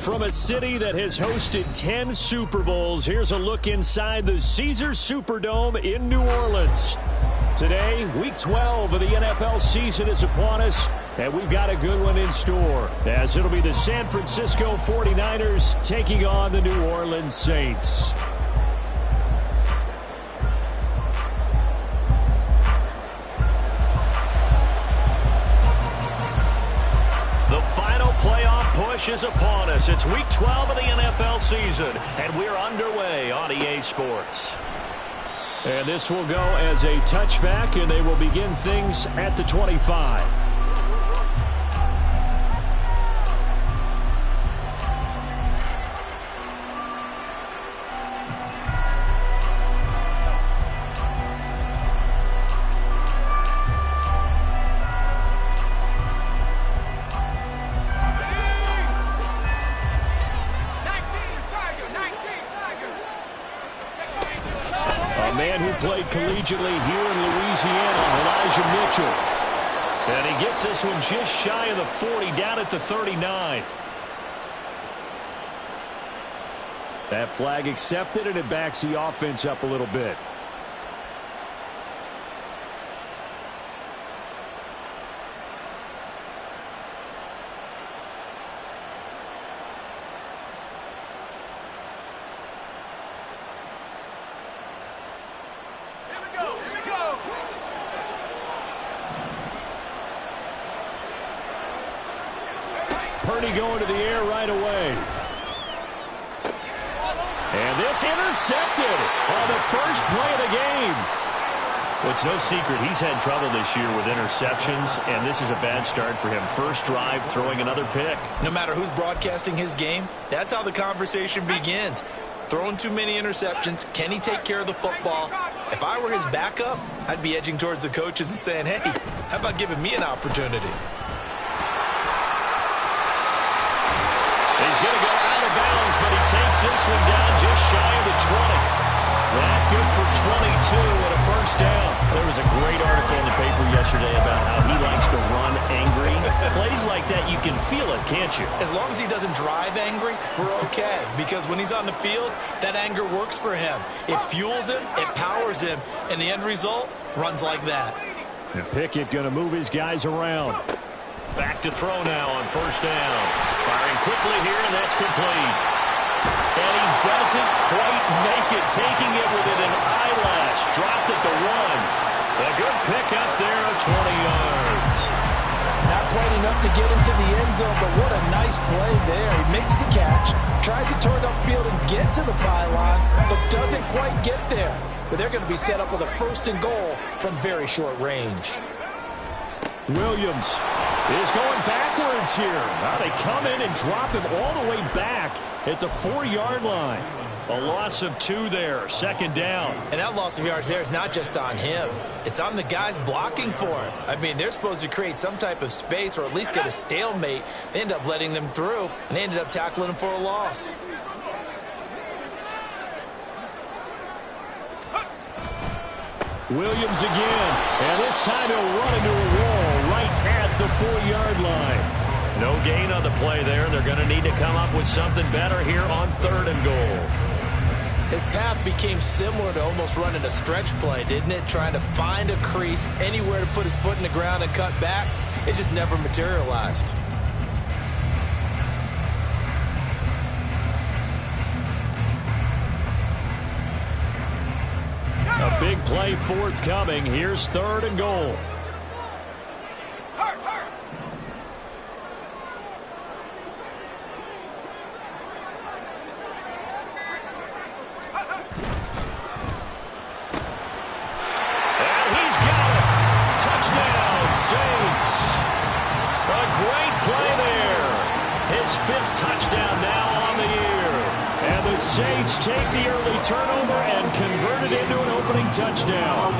From a city that has hosted 10 Super Bowls, here's a look inside the Caesars Superdome in New Orleans. Today, Week 12 of the NFL season is upon us, and we've got a good one in store, as it'll be the San Francisco 49ers taking on the New Orleans Saints. Push is upon us. It's Week 12 of the NFL season, and we're underway on EA Sports. And this will go as a touchback, and they will begin things at the 25. Played collegiately here in Louisiana, Elijah Mitchell. And he gets this one just shy of the 40, down at the 39. That flag accepted, and it backs the offense up a little bit. Going to the air right away. And this intercepted on the first play of the game. Well, it's no secret he's had trouble this year with interceptions, and this is a bad start for him. First drive, throwing another pick. No matter who's broadcasting his game, that's how the conversation begins. Throwing too many interceptions. Can he take care of the football? If I were his backup, I'd be edging towards the coaches and saying, hey, how about giving me an opportunity? He's going to go out of bounds, but he takes this one down just shy of the 20. That good for 22 and a first down. There was a great article in the paper yesterday about how he likes to run angry. Plays like that, you can feel it, can't you? As long as he doesn't drive angry, we're okay. Because when he's on the field, that anger works for him. It fuels him, it powers him, and the end result runs like that. And Pickett going to move his guys around. Back to throw now on first down. Firing quickly here, and that's complete. And he doesn't quite make it, taking it within an eyelash. Dropped at the 1. A good pick up there of 20 yards. Not quite enough to get into the end zone, but what a nice play there. He makes the catch, tries to turn upfield and get to the pylon, but doesn't quite get there. But they're going to be set up with a first and goal from very short range. Williams is going backwards here. Now they come in and drop him all the way back at the 4-yard line. A loss of 2 there, second down. And that loss of yards there is not just on him. It's on the guys blocking for him. I mean, they're supposed to create some type of space or at least get a stalemate. They end up letting them through, and they ended up tackling him for a loss. Williams again, and this time he'll run into a wall right at the 4-yard line. No gain on the play there. They're going to need to come up with something better here on third and goal. His path became similar to almost running a stretch play, didn't it? Trying to find a crease, anywhere to put his foot in the ground and cut back. It just never materialized. A big play forthcoming. Here's third and goal. And he's got it. Touchdown, Saints. A great play there. His 5th touchdown now on the year. And the Saints take the early turnover and convert it into an opening touchdown.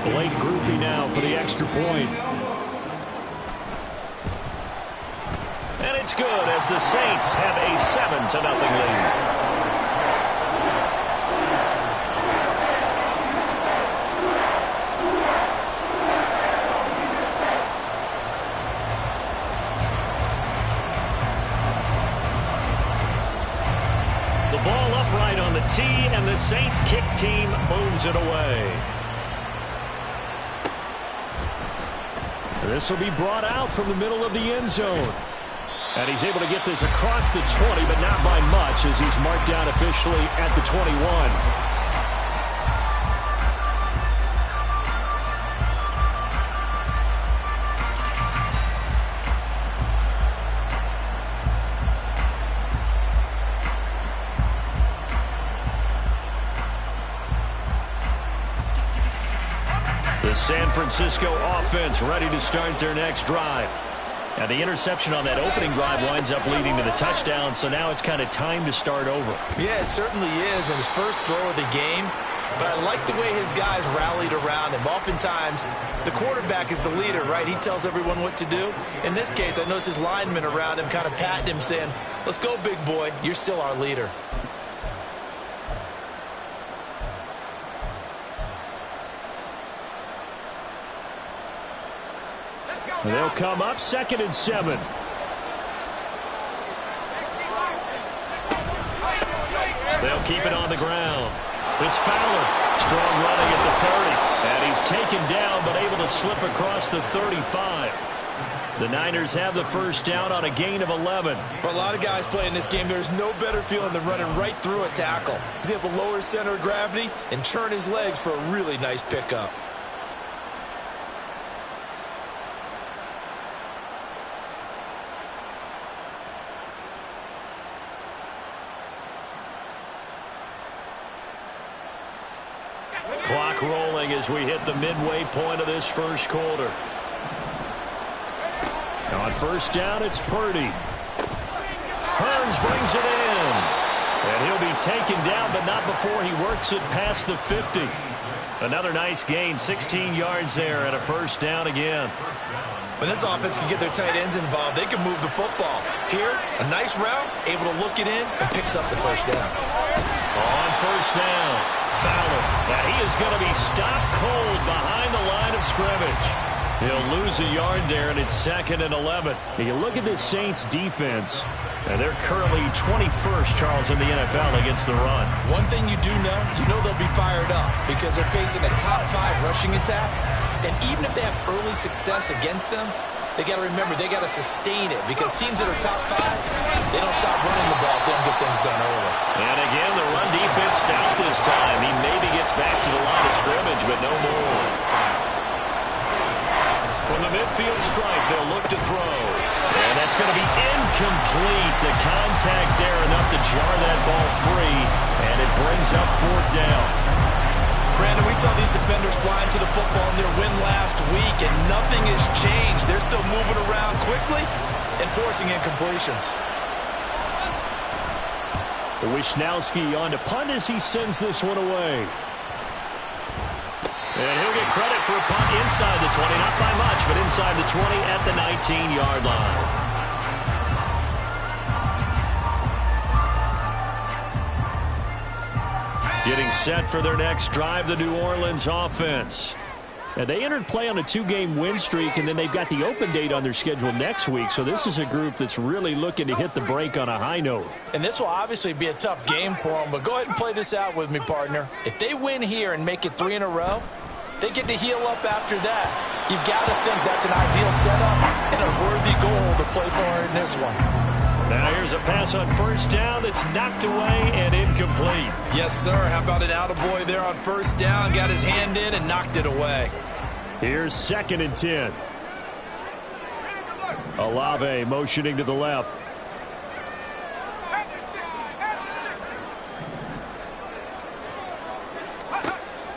Blake Groupie now for the extra point. And it's good as the Saints have a 7-0 lead. right on the tee, and the Saints kick team moves it away. This will be brought out from the middle of the end zone. And he's able to get this across the 20, but not by much, as he's marked down officially at the 21. The San Francisco offense ready to start their next drive. And the interception on that opening drive winds up leading to the touchdown, so now it's kind of time to start over. Yeah, it certainly is, and his first throw of the game. But I like the way his guys rallied around him. Oftentimes, the quarterback is the leader, right? He tells everyone what to do. In this case, I noticed his linemen around him kind of patting him, saying, "Let's go, big boy. You're still our leader." They'll come up 2nd and 7. They'll keep it on the ground. It's Fowler. Strong running at the 30. And he's taken down, but able to slip across the 35. The Niners have the first down on a gain of 11. For a lot of guys playing this game, there's no better feeling than running right through a tackle. He's able to lower his center of gravity and churn his legs for a really nice pickup. Clock rolling as we hit the midway point of this first quarter. On first down, it's Purdy. Hearns brings it in. And he'll be taken down, but not before he works it past the 50. Another nice gain, 16 yards there, and a first down again. When this offense can get their tight ends involved, they can move the football. Here, a nice route, able to look it in, and picks up the first down. On first down, Fowler. And he is going to be stopped cold behind the line of scrimmage. He'll lose a yard there, and it's 2nd and 11. You look at this Saints defense, and they're currently 21st, Charles, in the NFL against the run. One thing you do know they'll be fired up because they're facing a top 5 rushing attack. And even if they have early success against them, they got to remember they got to sustain it because teams that are top 5, they don't stop running the ball if they don't get things done early. And again, the run defense stout this time. He maybe gets back to the line of scrimmage, but no more. From the midfield stripe, they'll look to throw. And that's going to be incomplete. The contact there enough to jar that ball free, and it brings up 4th down. Brandon, we saw these defenders flying to the football in their win last week, and nothing has changed. They're still moving around quickly and forcing incompletions. Wisnowski on to punt as he sends this one away. And he'll get credit for a punt inside the 20, not by much, but inside the 20 at the 19-yard line. Getting set for their next drive, the New Orleans offense. And they entered play on a 2-game win streak, and then they've got the open date on their schedule next week. So this is a group that's really looking to hit the break on a high note. And this will obviously be a tough game for them, but go ahead and play this out with me, partner. If they win here and make it 3 in a row, they get to heal up after that. You've got to think that's an ideal setup and a worthy goal to play for in this one. Now here's a pass on first down that's knocked away and incomplete. Yes, sir. How about an attaboy there on first down? Got his hand in and knocked it away. Here's 2nd and 10. Olave motioning to the left.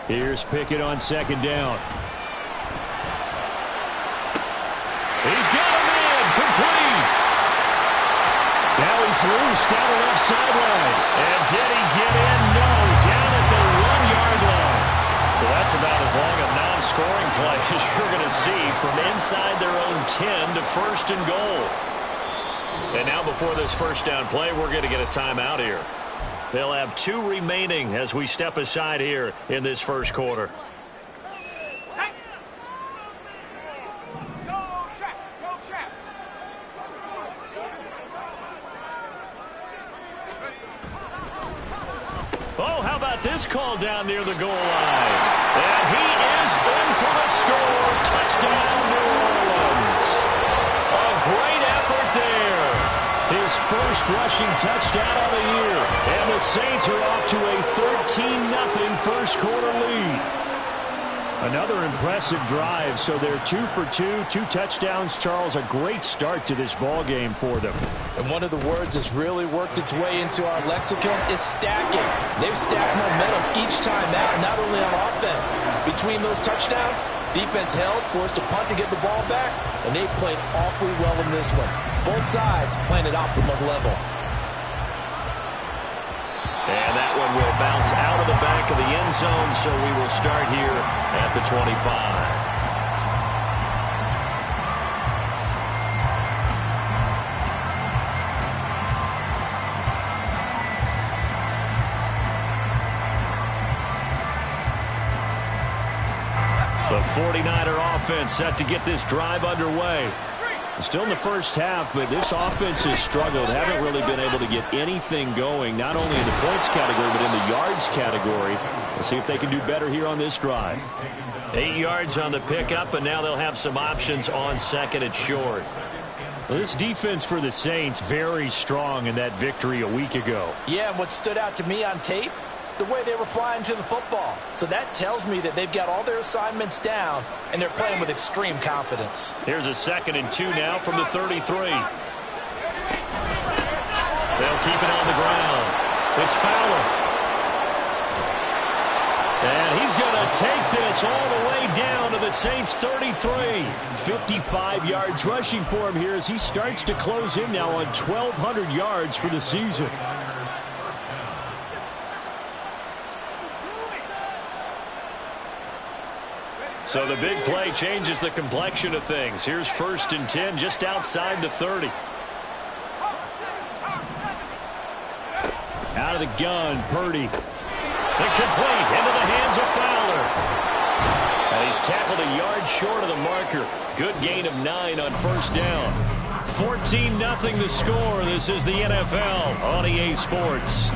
Here's Pickett on 2nd down. He's got him in. Complete. Now he's loose down the left sideline. And did he get in? No. Down at the 1-yard line. So that's about as long a non-scoring play as you're going to see from inside their own 10 to 1st and goal. And now before this first down play, we're going to get a timeout here. They'll have 2 remaining as we step aside here in this first quarter. Oh, how about this call down near the goal line? And he is in for the score. Touchdown, New Orleans. A great effort there. His first rushing touchdown of the year. And the Saints are off to a 13-0 first quarter lead. Another impressive drive, so they're 2 for 2, 2 touchdowns. Charles, a great start to this ball game for them. And one of the words that's really worked its way into our lexicon is stacking. They've stacked momentum each time out, not only on offense. Between those touchdowns, defense held, forced to punt to get the ball back, and they played awfully well in this one. Both sides playing at optimum level. And that one will bounce out of the back of the end zone, so we will start here at the 25. The 49er offense set to get this drive underway. Still in the first half, but this offense has struggled. Haven't really been able to get anything going, not only in the points category, but in the yards category. Let's see if they can do better here on this drive. 8 yards on the pickup, and now they'll have some options on second and short. Well, this defense for the Saints, very strong in that victory a week ago. Yeah, and what stood out to me on tape, the way they were flying to the football. So that tells me that they've got all their assignments down, and they're playing with extreme confidence. Here's a 2nd and 2 now from the 33. They'll keep it on the ground. It's Fowler. And he's going to take this all the way down to the Saints' 33. 55 yards rushing for him here as he starts to close in now on 1,200 yards for the season. So the big play changes the complexion of things. Here's 1st and 10 just outside the 30. Out of the gun, Purdy. Incomplete, into the hands of Fowler. And he's tackled a yard short of the marker. Good gain of 9 on 1st down. 14-0 the score. This is the NFL on EA Sports.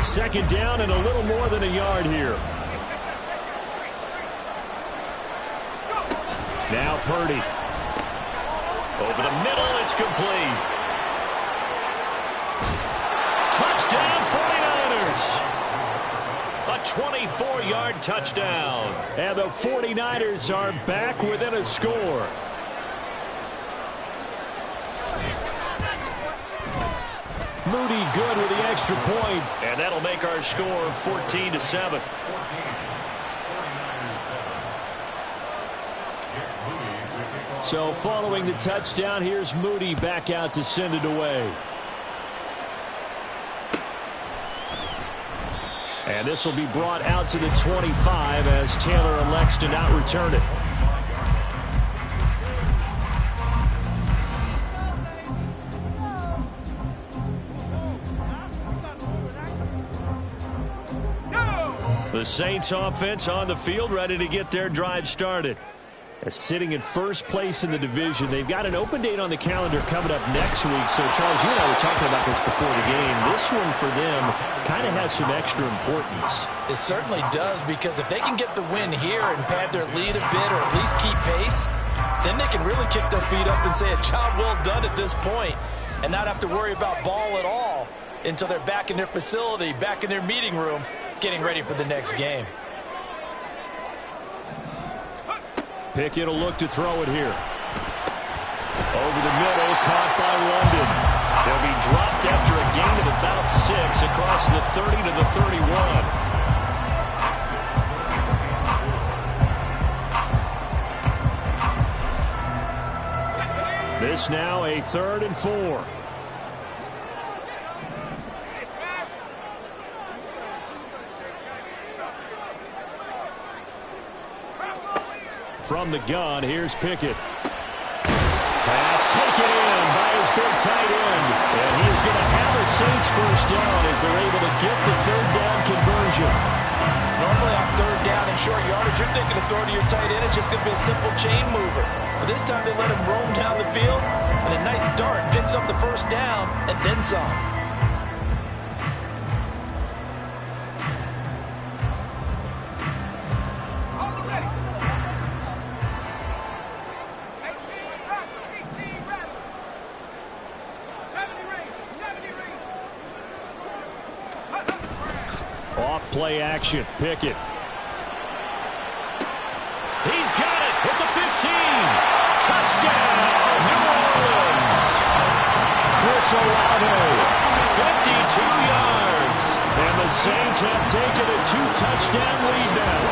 Second down and a little more than a yard here. Now Purdy. Over the middle, it's complete. Touchdown 49ers. A 24-yard touchdown. And the 49ers are back within a score. Moody good with the extra point, and that'll make our score 14-7. So following the touchdown, here's Moody back out to send it away. And this will be brought out to the 25 as Taylor elects to not return it. The Saints offense on the field, ready to get their drive started. Sitting in first place in the division. They've got an open date on the calendar coming up next week. So, Charles, you and I were talking about this before the game. This one for them kind of has some extra importance. It certainly does, because if they can get the win here and pad their lead a bit or at least keep pace, then they can really kick their feet up and say a job well done at this point and not have to worry about ball at all until they're back in their facility, back in their meeting room, getting ready for the next game. Pickett will look to throw it here. Over the middle, caught by London. They'll be dropped after a gain of about 6 across the 30 to the 31. This now a 3rd and 4. From the gun, here's Pickett. Pass taken in by his big tight end. And he is going to have a Saints first down as they're able to get the third down conversion. Normally on third down and short yardage, you're thinking of throwing to your tight end. It's just going to be a simple chain mover. But this time they let him roam down the field, and a nice dart picks up the first down and then some. Play action. Pickett. He's got it at the 15. Touchdown, New Orleans. Chris Olave, 52 yards. And the Saints have taken a 2-touchdown lead now.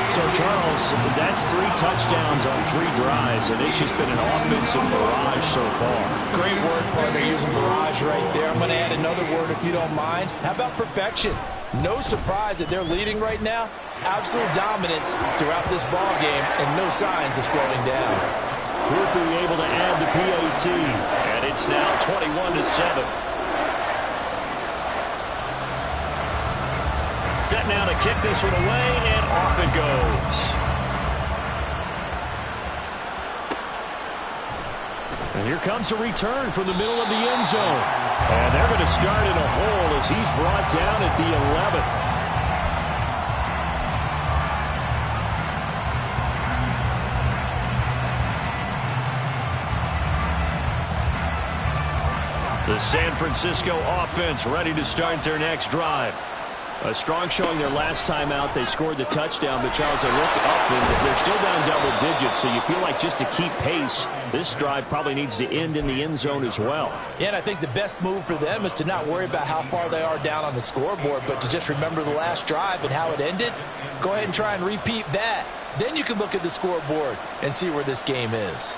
So, Charles, that's 3 touchdowns on 3 drives, and it's just been an offensive barrage so far. Great word, partner, using barrage right there. I'm going to add another word if you don't mind. How about perfection? No surprise that they're leading right now. Absolute dominance throughout this ball game and no signs of slowing down. Cooper able to add the PAT, and it's now 21-7. Set now to kick this one away, and off it goes. And here comes a return from the middle of the end zone. And they're going to start in a hole as he's brought down at the 11. The San Francisco offense ready to start their next drive. A strong showing their last time out. They scored the touchdown, but Charles, they look up and they're still down double digits, so you feel like just to keep pace, this drive probably needs to end in the end zone as well. Yeah, and I think the best move for them is to not worry about how far they are down on the scoreboard, but to just remember the last drive and how it ended. Go ahead and try and repeat that. Then you can look at the scoreboard and see where this game is.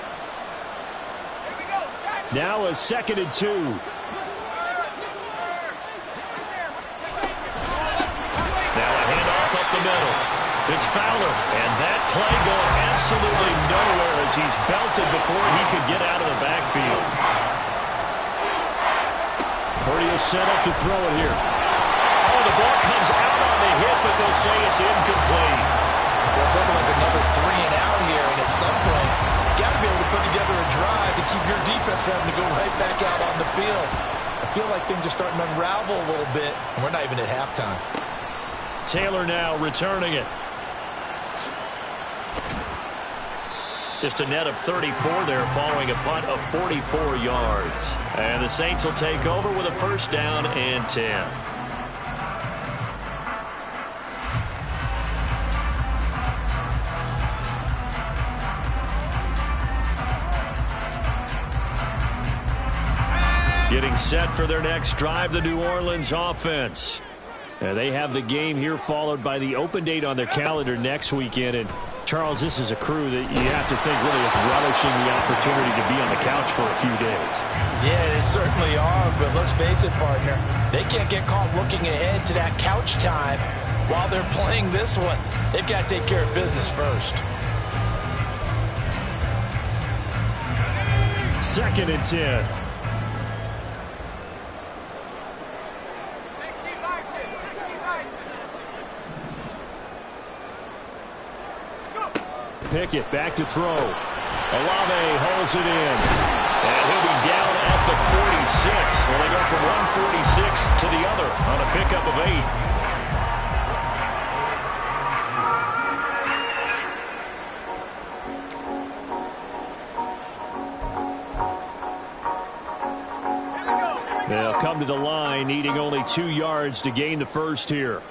Now a 2nd and 2. The middle. It's Fowler, and that play going absolutely nowhere as he's belted before he could get out of the backfield. Purdy is set up to throw it here. Oh, the ball comes out on the hit, but they'll say it's incomplete. Well, something like another 3 and out here, and at some point, you got to be able to put together a drive to keep your defense from having to go right back out on the field. I feel like things are starting to unravel a little bit, and we're not even at halftime. Taylor now returning it. Just a net of 34 there following a punt of 44 yards. And the Saints will take over with a first down and 10. Getting set for their next drive, the New Orleans offense. They have the game here followed by the open date on their calendar next weekend. And, Charles, this is a crew that you have to think really is relishing the opportunity to be on the couch for a few days. Yeah, they certainly are, but let's face it, partner. They can't get caught looking ahead to that couch time while they're playing this one. They've got to take care of business first. 2nd and 10. Pickett back to throw. Olave holds it in. And he'll be down at the 46. Well, they go from 146 to the other on a pickup of 8. They'll come to the line, needing only 2 yards to gain the first here.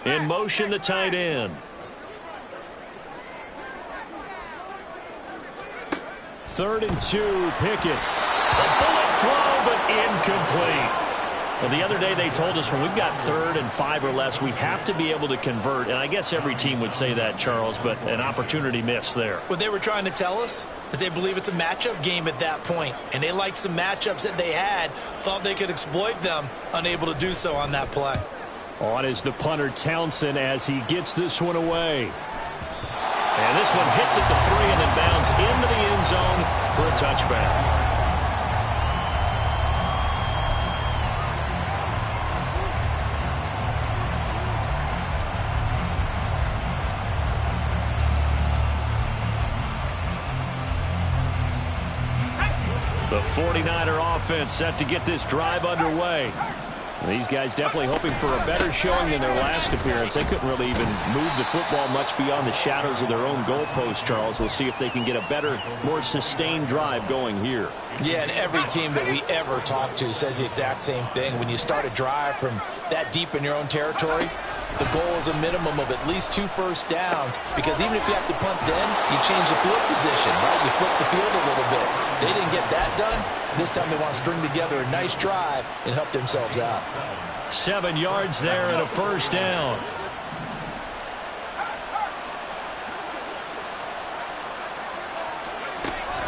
In motion, the tight end. 3rd and 2, Pickett. A bullet throw, but incomplete. Well, the other day they told us when we've got 3rd and 5 or less, we have to be able to convert. And I guess every team would say that, Charles, but an opportunity missed there. What they were trying to tell us is they believe it's a matchup game at that point, and they liked some matchups that they had, thought they could exploit them, unable to do so on that play. On is the punter, Townsend, as he gets this one away. And this one hits at the 3 and then bounds into the end zone for a touchback. The 49er offense set to get this drive underway. These guys definitely hoping for a better showing than their last appearance. They couldn't really even move the football much beyond the shadows of their own goalpost, Charles. We'll see if they can get a better, more sustained drive going here. Yeah, and every team that we ever talk to says the exact same thing. When you start a drive from that deep in your own territory, the goal is a minimum of at least 2 first downs, because even if you have to punt then, you change the field position, right? You flip the field a little bit. They didn't get that done. This time they want to string together a nice drive and help themselves out. 7 yards there and a first down.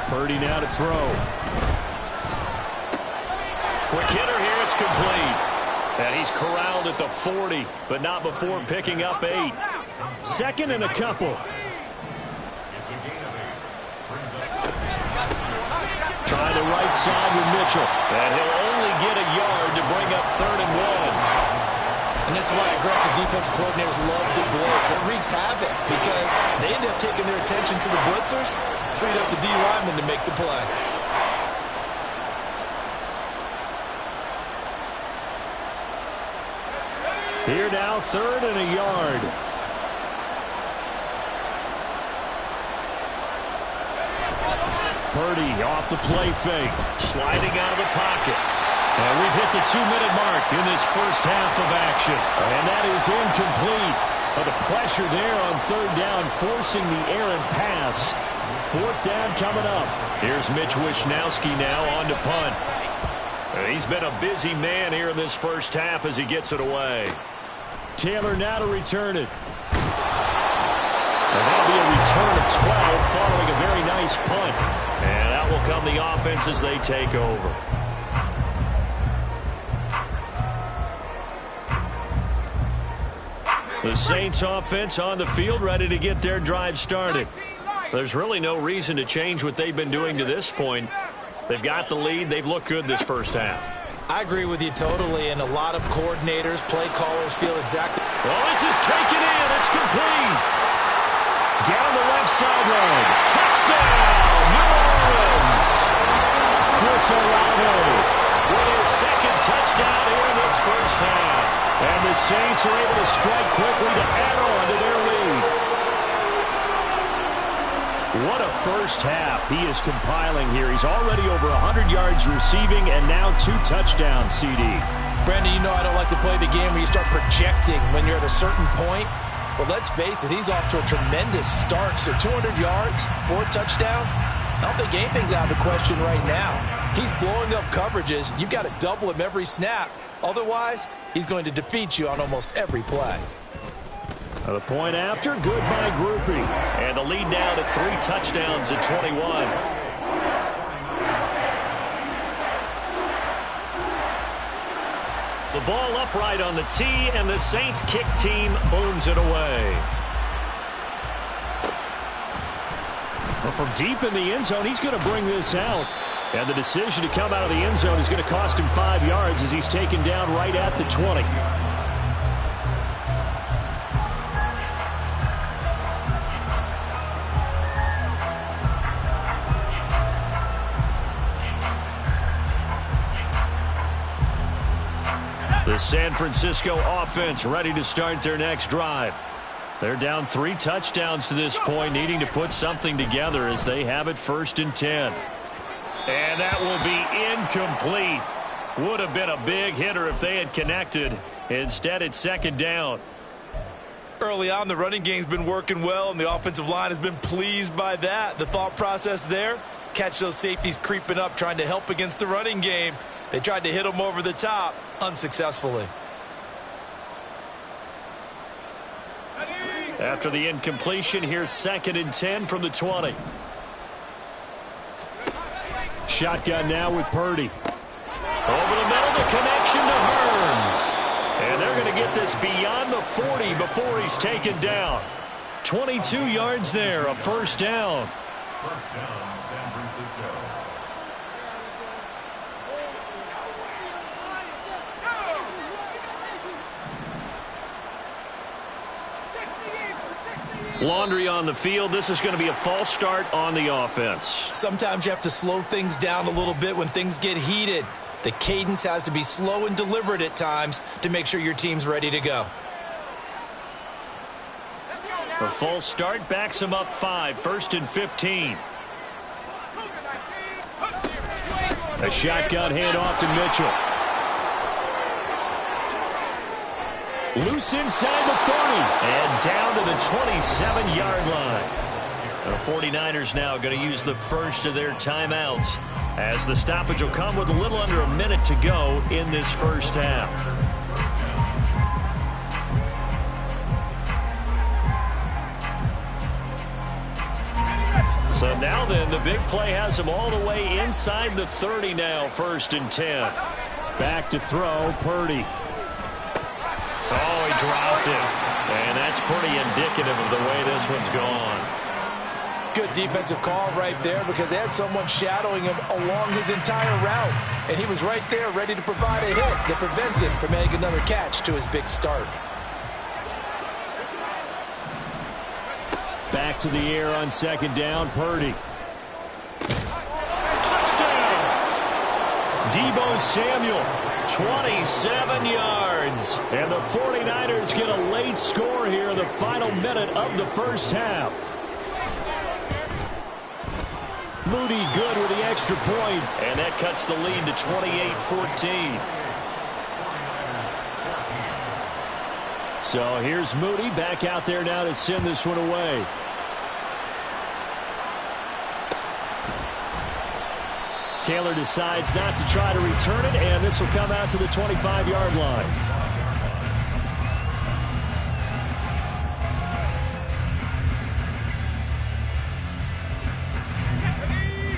Purdy now to throw. Quick hitter here, it's complete. And he's corralled at the 40, but not before picking up 8. Second and a couple. Try the right side with Mitchell. And he'll only get a yard to bring up 3rd and 1. And this is why aggressive defensive coordinators love to blitz. It wreaks havoc because they end up taking their attention to the blitzers, freed up the D lineman to make the play. Here now, 3rd and a yard. Purdy off the play fake, sliding out of the pocket. And we've hit the 2-minute mark in this first half of action. And that is incomplete. But the pressure there on 3rd down, forcing the errant pass. 4th down coming up. Here's Mitch Wishnowski now on to punt. He's been a busy man here in this first half as he gets it away. Taylor now to return it. And that'll be a return of 12 following a very nice punt. And that will come the offense as they take over. The Saints offense on the field ready to get their drive started. There's really no reason to change what they've been doing to this point. They've got the lead. They've looked good this first half. I agree with you totally, and a lot of coordinators, play callers feel exactly. Well, this is taken in. It's complete. Down the left sideline. Touchdown, New Orleans. Chris Olave with his 2nd touchdown here in this first half. And the Saints are able to strike quickly to add on to their lead. What a first half he is compiling here. He's already over 100 yards receiving and now 2 touchdowns, CD. Brandon, you know I don't like to play the game where you start projecting when you're at a certain point. But let's face it, he's off to a tremendous start. So 200 yards, 4 touchdowns. I don't think anything's out of the question right now. He's blowing up coverages. You've got to double him every snap. Otherwise, he's going to defeat you on almost every play. The point after, good by Groupie. And the lead now to 3 touchdowns at 21. The ball upright on the tee, and the Saints kick team booms it away. Well, from deep in the end zone, he's going to bring this out. And the decision to come out of the end zone is going to cost him 5 yards as he's taken down right at the 20. The San Francisco offense ready to start their next drive. They're down 3 touchdowns to this point, needing to put something together as they have it 1st and 10. And that will be incomplete. Would have been a big hitter if they had connected. Instead, it's 2nd down. Early on, the running game's been working well, and the offensive line has been pleased by that. The thought process there, catch those safeties creeping up, trying to help against the running game. They tried to hit them over the top, unsuccessfully. After the incompletion, here's 2nd and 10 from the 20. Shotgun now with Purdy. Over the middle, the connection to Hearns. And they're going to get this beyond the 40 before he's taken down. 22 yards there, a first down. First down, San Francisco. Laundry on the field. This is going to be a false start on the offense. Sometimes you have to slow things down a little bit when things get heated. The cadence has to be slow and deliberate at times to make sure your team's ready to go. The false start backs him up 5, 1st and 15. A shotgun handoff to Mitchell. Loose inside the 30 and down to the 27-yard line. The 49ers now going to use the first of their timeouts as the stoppage will come with a little under a minute to go in this first half. So now then, the big play has him all the way inside the 30 now, 1st and 10. Back to throw, Purdy. Oh, he dropped it. And that's pretty indicative of the way this one's gone. Good defensive call right there because they had someone shadowing him along his entire route. And he was right there ready to provide a hit that prevents him from making another catch to his big start. Back to the air on 2nd down, Purdy. Touchdown! Deebo Samuel, 27 yards. And the 49ers get a late score here in the final minute of the first half. Moody good with the extra point, and that cuts the lead to 28-14. So here's Moody back out there now to send this one away. Taylor decides not to try to return it, and this will come out to the 25-yard line.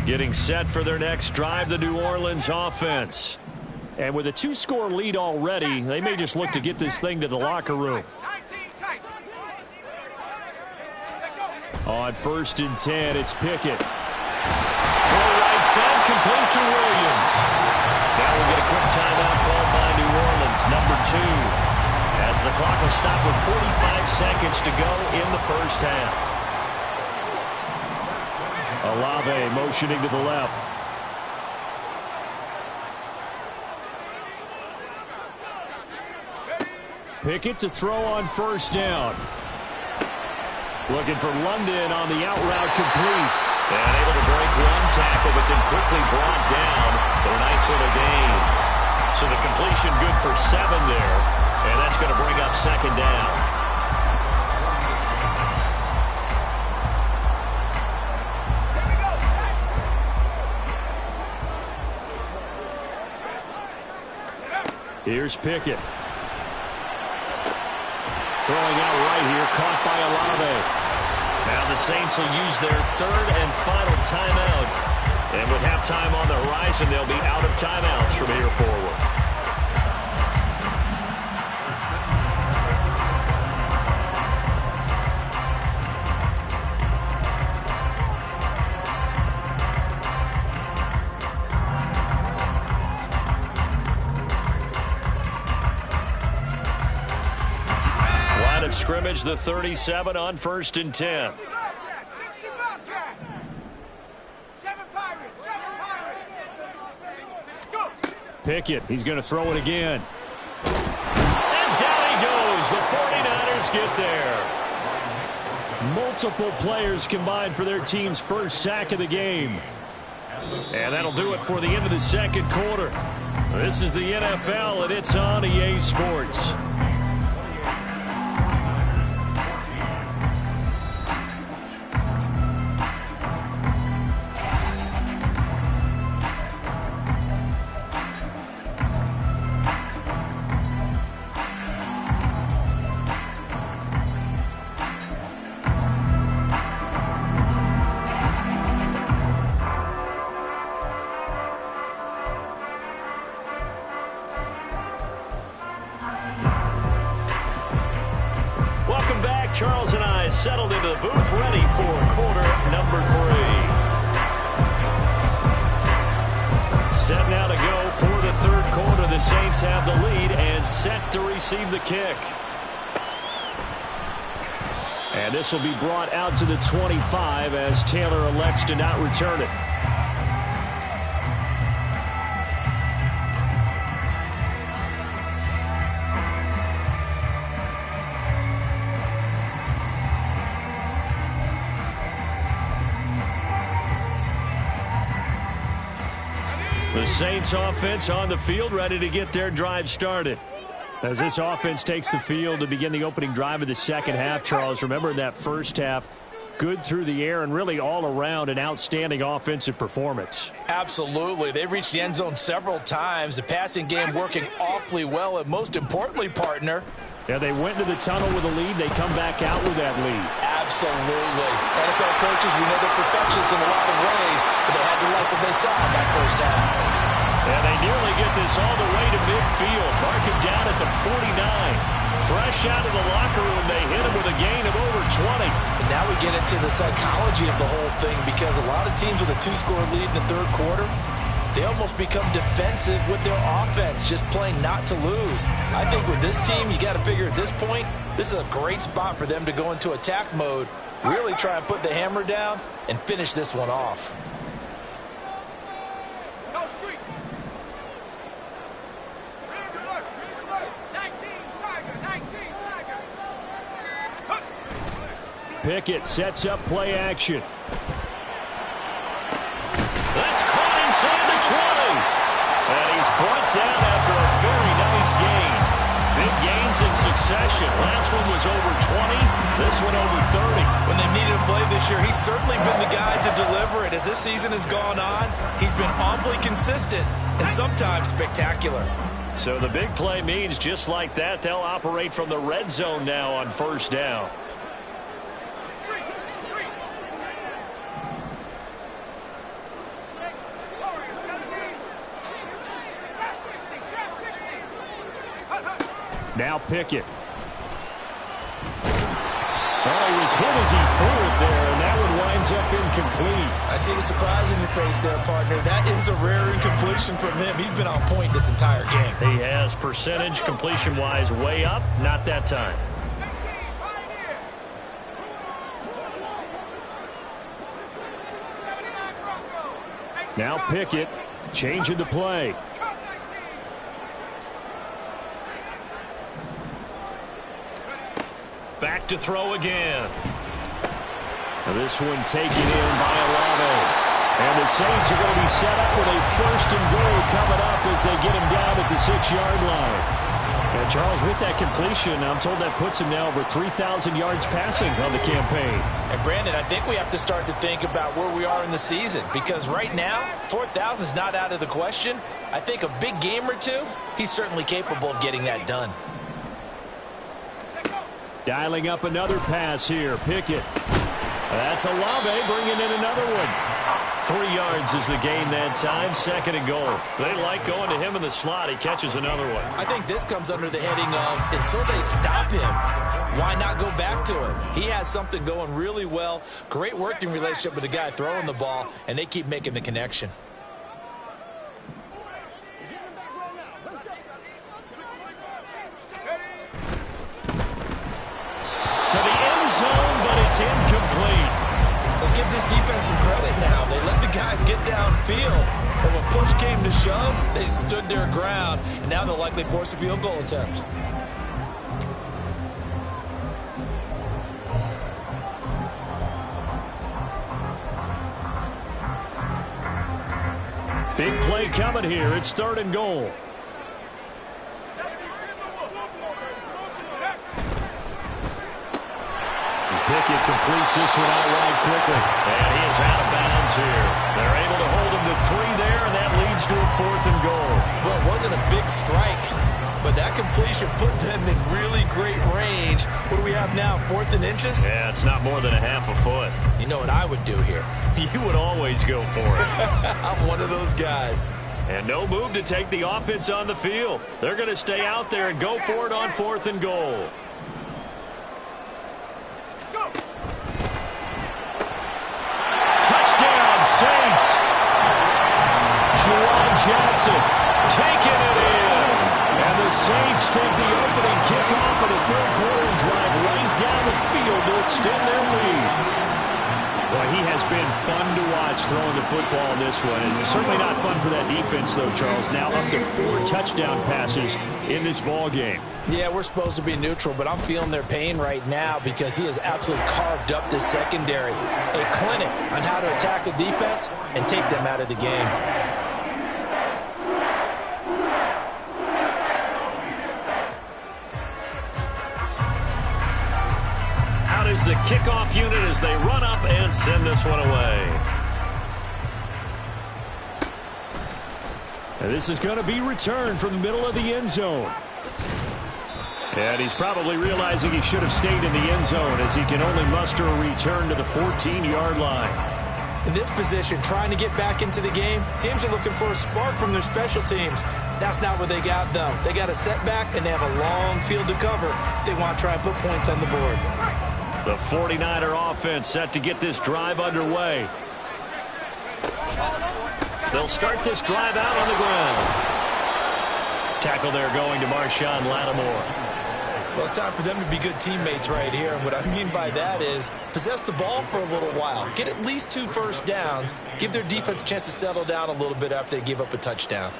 Getting set for their next drive, the New Orleans offense. And with a 2-score lead already, they may just look to get this thing to the locker room. On 1st and 10, it's Pickett. Throw right side, complete to Williams. Now we'll get a quick timeout called by New Orleans, number 2. As the clock will stop with 45 seconds to go in the first half. Olave motioning to the left. Pickett to throw on 1st down. Looking for London on the out route, complete. And able to break one tackle, but then quickly brought down for a nice little gain. So the completion good for 7 there. And that's going to bring up 2nd down. Here's Pickett. Throwing out right here, caught by Olave. Now the Saints will use their 3rd and final timeout. And with halftime on the horizon, they'll be out of timeouts from here forward. Scrimmage, the 37 on 1st and 10. Pickett, he's going to throw it again. And down he goes. The 49ers get there. Multiple players combined for their team's first sack of the game. And that'll do it for the end of the 2nd quarter. This is the NFL, and it's on EA Sports. settled into the booth, ready for quarter number 3. Set now to go for the third quarter. The Saints have the lead and set to receive the kick. And this will be brought out to the 25 as Taylor elects to not return it. The Saints offense on the field, ready to get their drive started. As this offense takes the field to begin the opening drive of the second half, Charles, remember in that first half, good through the air and really all around an outstanding offensive performance. Absolutely. They've reached the end zone several times. The passing game working awfully well, and most importantly, partner. Yeah, they went into the tunnel with a lead. They come back out with that lead. Absolutely. NFL coaches, we know they're perfectionists in a lot of ways, but they had to like what they saw in that first half. And they nearly get this all the way to midfield. Mark him down at the 49. Fresh out of the locker room, they hit him with a gain of over 20. And now we get into the psychology of the whole thing, because a lot of teams with a 2-score lead in the third quarter, they almost become defensive with their offense, just playing not to lose. I think with this team, you got to figure at this point, this is a great spot for them to go into attack mode, really try and put the hammer down and finish this one off. Pickett sets up play action. That's caught inside the 20. And he's brought down after a very nice gain. Big gains in succession. Last one was over 20. This one over 30. When they needed a play this year, he's certainly been the guy to deliver it. As this season has gone on, he's been awfully consistent and sometimes spectacular. So the big play means just like that, they'll operate from the red zone now on first down. Now Pickett. Well, he was hit as he threw it there, and that one winds up incomplete. I see the surprise in your face there, partner. That is a rare incompletion from him. He's been on point this entire game. He has percentage completion-wise way up, not that time. Now Pickett changing the play. Back to throw again. This one taken in by Olave. And the Saints are going to be set up with a 1st and goal coming up as they get him down at the 6-yard line. And Charles, with that completion, I'm told that puts him now over 3,000 yards passing on the campaign. And Brandon, I think we have to start to think about where we are in the season, because right now, 4,000 is not out of the question. I think a big game or two, he's certainly capable of getting that done. Dialing up another pass here. Pickett. That's Olave bringing in another one. 3 yards is the gain that time. 2nd and goal. They like going to him in the slot. He catches another one. I think this comes under the heading of until they stop him, why not go back to him? He has something going really well. Great working relationship with the guy throwing the ball, and they keep making the connection. To the end zone, but it's incomplete. Let's give this defense some credit now. They let the guys get downfield, but when push came to shove, they stood their ground, and now they'll likely force a field goal attempt. Big play coming here. It's 3rd and goal. Pickett completes this one out wide quickly. And he is out of bounds here. They're able to hold him to 3 there, and that leads to a 4th and goal. Well, it wasn't a big strike, but that completion put them in really great range. What do we have now, 4th and inches? Yeah, it's not more than a half a foot. You know what I would do here? You would always go for it. I'm one of those guys. And no move to take the offense on the field. They're going to stay out there and go for it on 4th and goal. Johnson taking it in. And the Saints take the opening kickoff of the third quarter and drive right down the field to extend their lead. Well, he has been fun to watch throwing the football in this one. And it's certainly not fun for that defense, though, Charles. Now up to 4 touchdown passes in this ball game. Yeah, we're supposed to be neutral, but I'm feeling their pain right now because he has absolutely carved up this secondary. A clinic on how to attack a defense and take them out of the game. Is the kickoff unit as they run up and send this one away. And this is going to be returned from the middle of the end zone. And he's probably realizing he should have stayed in the end zone as he can only muster a return to the 14-yard line. In this position, trying to get back into the game, teams are looking for a spark from their special teams. That's not what they got, though. They got a setback, and they have a long field to cover if they want to try and put points on the board. The 49er offense set to get this drive underway. They'll start this drive out on the ground. Tackle there going to Marshawn Lattimore. Well, it's time for them to be good teammates right here. And what I mean by that is possess the ball for a little while. Get at least 2 first downs. Give their defense a chance to settle down a little bit after they give up a touchdown.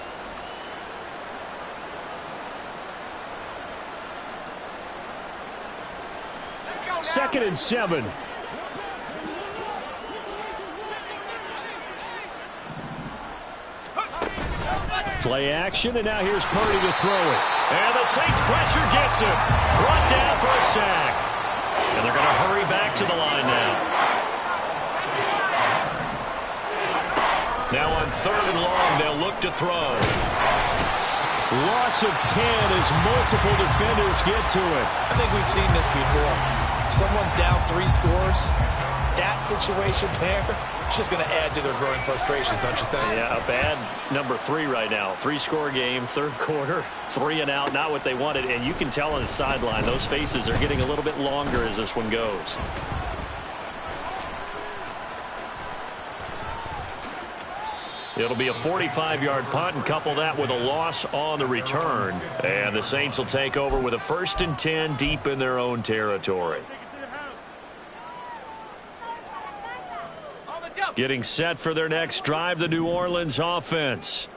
Second and 7. Play action, and now here's Purdy to throw it. And the Saints pressure gets him. Brought down for a sack. And they're going to hurry back to the line now. Now on 3rd and long, they'll look to throw. Loss of 10 as multiple defenders get to it. I think we've seen this before. Someone's down 3 scores. That situation there, it's just going to add to their growing frustrations, don't you think? Yeah, a bad number 3 right now. 3-score game, 3rd quarter, 3 and out, not what they wanted. And you can tell on the sideline, those faces are getting a little bit longer as this one goes. It'll be a 45-yard punt, and couple that with a loss on the return. And the Saints will take over with a 1st and 10 deep in their own territory. Getting set for their next drive, the New Orleans offense.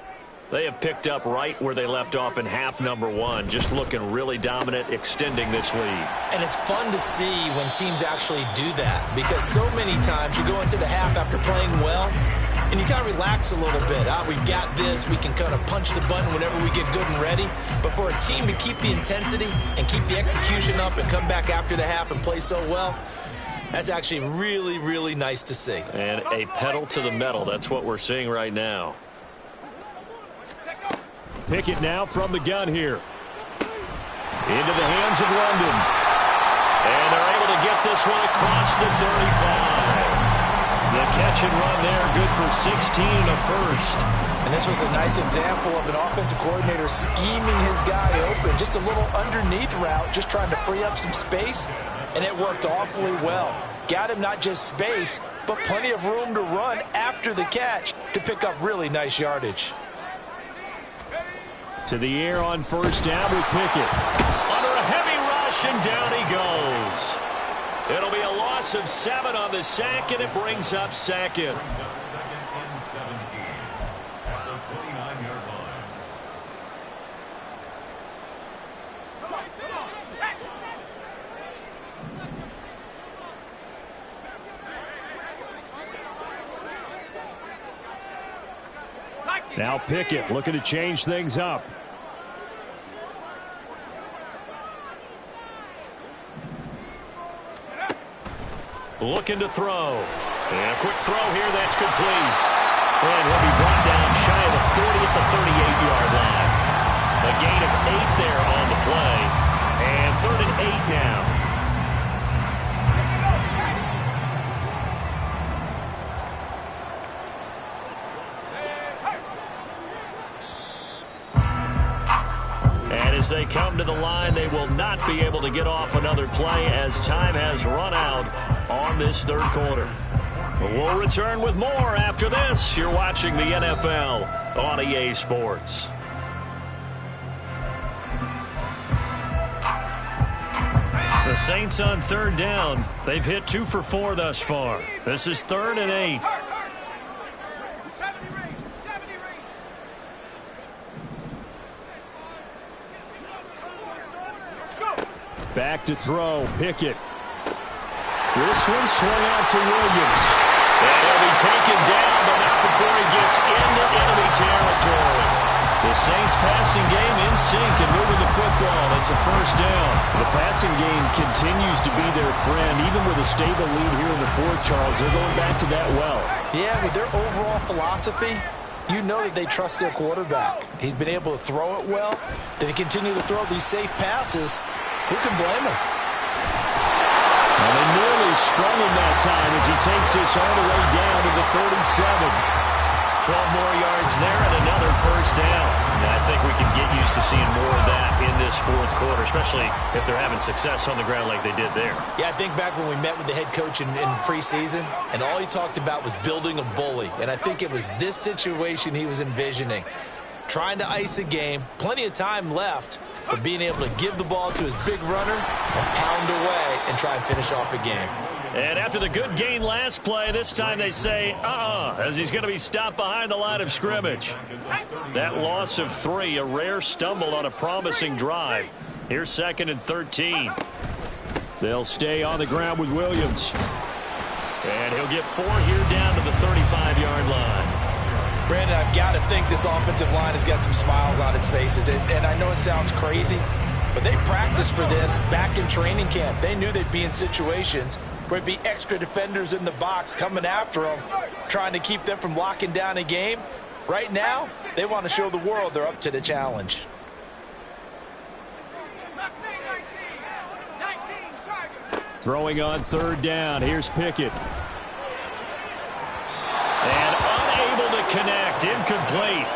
They have picked up right where they left off in half number 1, just looking really dominant, extending this lead. And it's fun to see when teams actually do that, because so many times you go into the half after playing well, and you kind of relax a little bit. We've got this. We can kind of punch the button whenever we get good and ready. But for a team to keep the intensity and keep the execution up and come back after the half and play so well, that's actually really, really nice to see. And a pedal to the metal. That's what we're seeing right now. Pickett now from the gun here. Into the hands of London. And they're able to get this one across the 35. The catch and run there, good for 16 and a first. And this was a nice example of an offensive coordinator scheming his guy open. Just a little underneath route, just trying to free up some space, and it worked awfully well. Got him not just space, but plenty of room to run after the catch to pick up really nice yardage. To the air on 1st down with Pickett. Under a heavy rush, and down he goes. It'll be a loss of 7 on the sack, and it brings up 2nd. Second and 17 at the 29-yard line. Now Pickett looking to change things up. Looking to throw. And a quick throw here, that's complete. And he'll be brought down shy of the 40 at the 38-yard line. A gain of 8 there on the play. And 3rd and 8 now. And as they come to the line, they will not be able to get off another play as time has run out on this 3rd quarter. We'll return with more after this. You're watching the NFL on EA Sports. The Saints on third down. They've hit 2 for 4 thus far. This is 3rd and 8. Back to throw. Pickett. This one swung out to Williams. And he'll be taken down, but not before he gets into enemy territory. The Saints passing game in sync and moving the football. It's a first down. The passing game continues to be their friend. Even with a stable lead here in the fourth, Charles, they're going back to that well. Yeah, with their overall philosophy, you know that they trust their quarterback. He's been able to throw it well. They continue to throw these safe passes. Who can blame him? Well, they nearly sprung him that time as he takes this all the way down to the 37. 12 more yards there and another first down. And I think we can get used to seeing more of that in this fourth quarter, especially if they're having success on the ground like they did there. Yeah, I think back when we met with the head coach in preseason, and all he talked about was building a bully. And I think it was this situation he was envisioning. Trying to ice a game, plenty of time left, but being able to give the ball to his big runner and pound away and try and finish off a game. And after the good gain last play, this time they say, as he's going to be stopped behind the line of scrimmage. That loss of 3, a rare stumble on a promising drive. Here's 2nd and 13. They'll stay on the ground with Williams. And he'll get 4 here down to the 35-yard line. Brandon, I've got to think this offensive line has got some smiles on its faces. And I know it sounds crazy, but they practiced for this back in training camp. They knew they'd be in situations where it'd be extra defenders in the box coming after them, trying to keep them from locking down a game. Right now, they want to show the world they're up to the challenge. Throwing on third down. Here's Pickett. And unable to connect. Incomplete.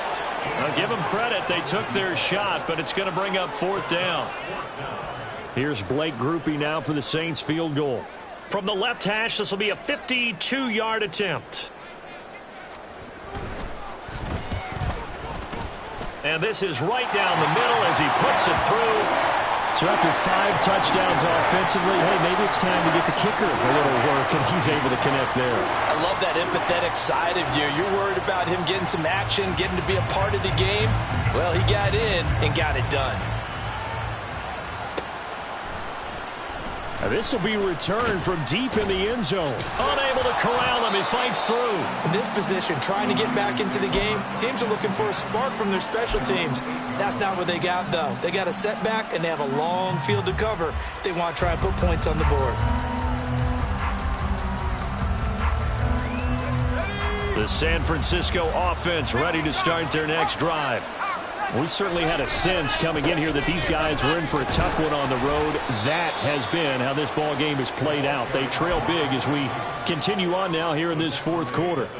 I'll give them credit. They took their shot, but it's going to bring up 4th down. Here's Blake Groupie now for the Saints field goal. From the left hash, this will be a 52-yard attempt. And this is right down the middle as he puts it through. So after 5 touchdowns offensively, hey, maybe it's time to get the kicker a little work, and he's able to connect there. I love that empathetic side of you. You're worried about him getting some action, getting to be a part of the game. Well, he got in and got it done. Now this will be returned from deep in the end zone. Unable to corral him. He fights through. In this position, trying to get back into the game, teams are looking for a spark from their special teams. That's not what they got, though. They got a setback, and they have a long field to cover if they want to try and put points on the board. The San Francisco offense ready to start their next drive. We certainly had a sense coming in here that these guys were in for a tough one on the road. That has been how this ball game has played out. They trail big as we continue on now here in this fourth quarter.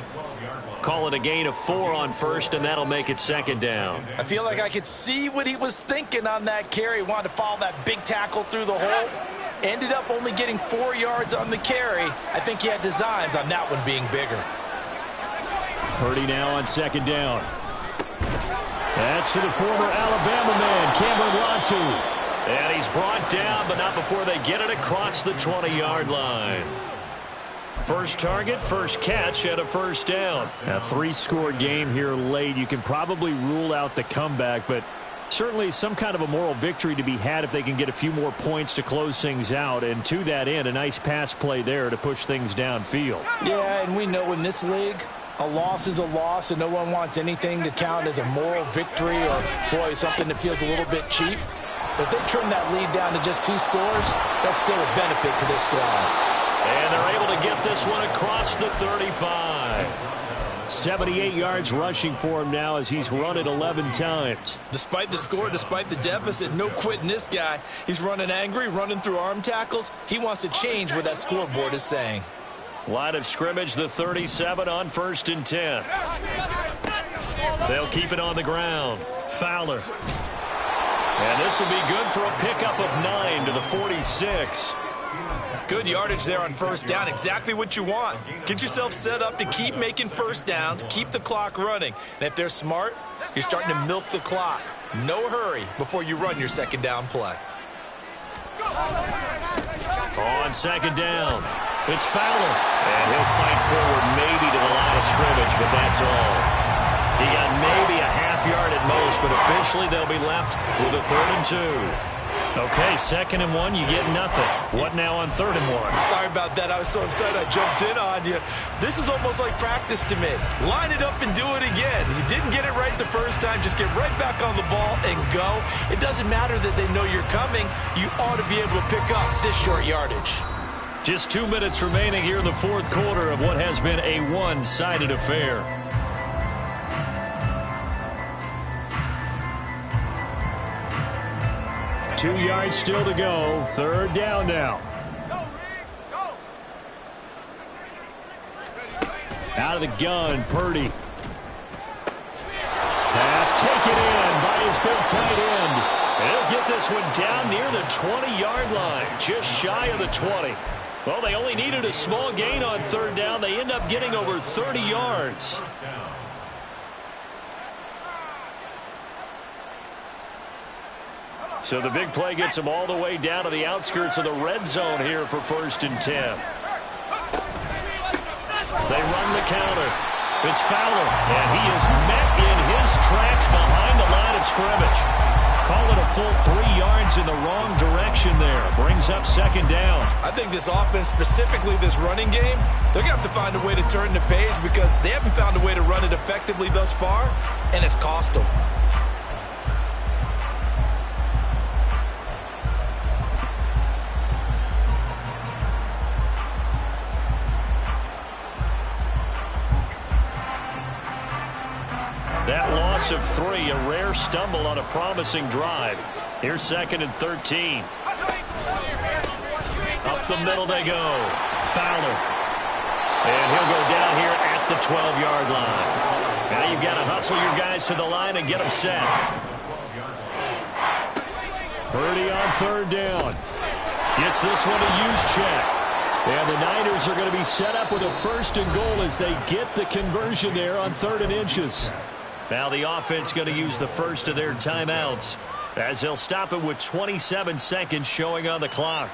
Call it a gain of 4 on first, and that'll make it 2nd down. I feel like I could see what he was thinking on that carry. Wanted to follow that big tackle through the hole. Ended up only getting 4 yards on the carry. I think he had designs on that one being bigger. Purdy now on 2nd down. That's to the former Alabama man, Cameron Latu. And he's brought down, but not before they get it across the 20-yard line. First target, first catch, and a first down. A 3-score game here late. You can probably rule out the comeback, but certainly some kind of a moral victory to be had if they can get a few more points to close things out. And to that end, a nice pass play there to push things downfield. Yeah, and we know in this league, a loss is a loss, and no one wants anything to count as a moral victory or, boy, something that feels a little bit cheap. But if they trim that lead down to just 2 scores, that's still a benefit to this squad. And they're able to get this one across the 35. 78 yards rushing for him now as he's run it 11 times. Despite the score, despite the deficit, no quitting this guy. He's running angry, running through arm tackles. He wants to change what that scoreboard is saying. Line of scrimmage, the 37 on 1st and 10. They'll keep it on the ground. Fowler. And this will be good for a pickup of 9 to the 46. Good yardage there on first down. Exactly what you want. Get yourself set up to keep making first downs, keep the clock running. And if they're smart, you're starting to milk the clock. No hurry before you run your second down play. On second down, it's Fowler. And he'll fight forward maybe to the line of scrimmage, but that's all. He got maybe a half yard at most, but officially they'll be left with a 3rd and 2. Okay, 2nd and 1, you get nothing. What now on 3rd and 1? Sorry about that. I was so excited I jumped in on you. This is almost like practice to me. Line it up and do it again. You didn't get it right the first time. Just get right back on the ball and go. It doesn't matter that they know you're coming. You ought to be able to pick up this short yardage. Just 2 minutes remaining here in the 4th quarter of what has been a one-sided affair. Two yards still to go. 3rd down now. Out of the gun, Purdy. Pass taken in by his big tight end. And he'll get this one down near the 20-yard line, just shy of the 20. Well, they only needed a small gain on 3rd down. They end up getting over 30 yards. So the big play gets them all the way down to the outskirts of the red zone here for 1st and 10. They run the counter. It's Fowler, and he is met in his tracks behind the line of scrimmage. Call it a full 3 yards in the wrong direction there. Brings up 2nd down. I think this offense, specifically this running game, they're going to have to find a way to turn the page because they haven't found a way to run it effectively thus far, and it's cost them. That loss of 3, a rare stumble on a promising drive. Here's 2nd and 13. Up the middle they go. Fowler. And he'll go down here at the 12-yard line. Now you've got to hustle your guys to the line and get them set. Purdy on 3rd down. Gets this one a use check. And the Niners are going to be set up with a 1st and goal as they get the conversion there on 3rd and inches. Now the offense going to use the first of their timeouts as they'll stop it with 27 seconds showing on the clock.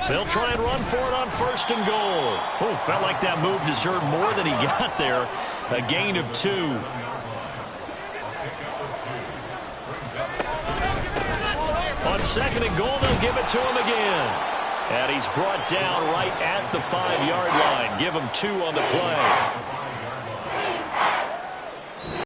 They'll try and run for it on 1st and goal. Oh, felt like that move deserved more than he got there. A gain of 2. On 2nd and goal, they'll give it to him again. And he's brought down right at the 5-yard line. Give him 2 on the play.